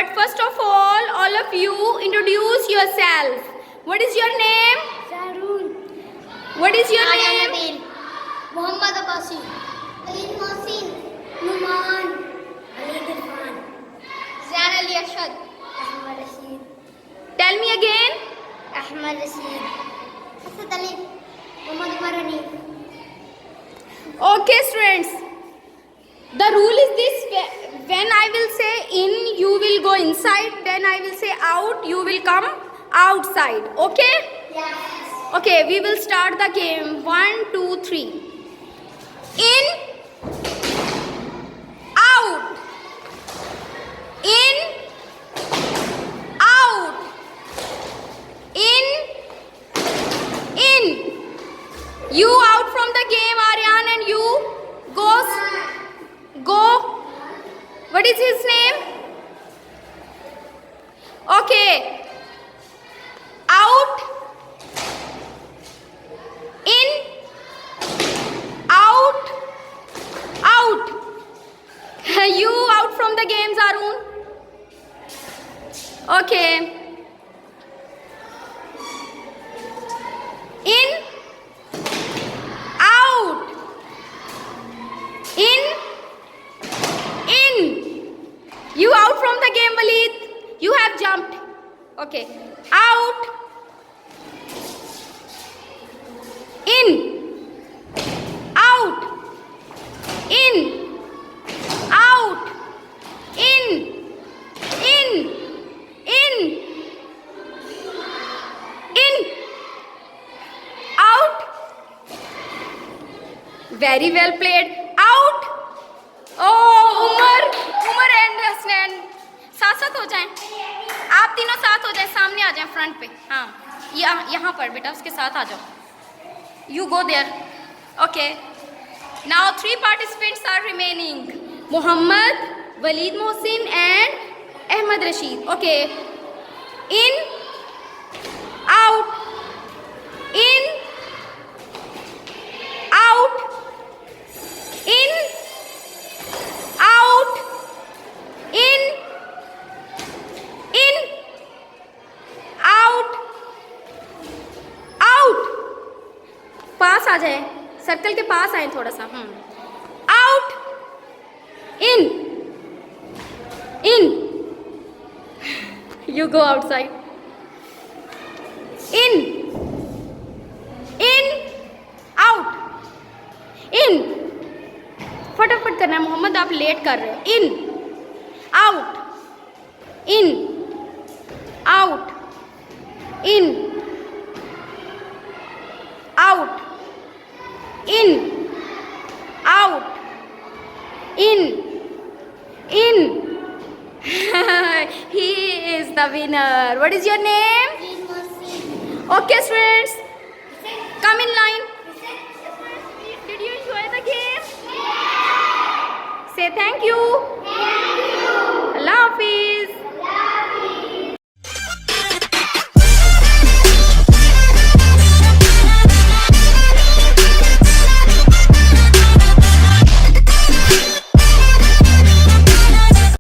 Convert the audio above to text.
But first of all of you introduce yourself. What is your name? Sarun. What is your name? Muhammad Abbasi. Waleed Mohsin. Numan. Waleed Irfan. Zain Ali Ashad. Ahmad Rashid. Tell me again. Ahmad Rashid. Asad Ali. Muhammad Marani. Okay, students. The rule is this: when I will say in, you will go inside. Then I will say out, you will come outside. Okay? Yes. Okay, we will start the game. 1, 2, 3. In, out. In, out. In. You out from the game, Aryan, and you go. What is his name? Okay. Out. In. Out. Out. You out from the game, Zarun. Okay. In. Out. In. You out from the game, Waleed. You have jumped. Okay. Out. In. Out. In. Out. In. Out. Very well played. Out. Oh, Umar and Hasnain साथ साथ हो जाएं. आप तीनों साथ हो जाएं, सामने आ जाएं फ्रंट पे. हाँ, यहाँ पर बेटा उसके साथ आ जाओ. You go there. Okay. Now 3 participants are remaining. Muhammad, Waleed Mohsin and Ahmad Rashid. Okay. In. Out. In. Out. In. Out. In. Out. Out. पास आ जाए, सर्कल के पास आए थोड़ा सा. Out. In. You go outside. In. Out. In. फटाफट करना है मोहम्मद, आप late कर रहे हो. In. Out. In. Out. In. Out. In. Out. In. He is the winner. What is your name? Okay, students. Come in line. Did you enjoy the game? Say thank you.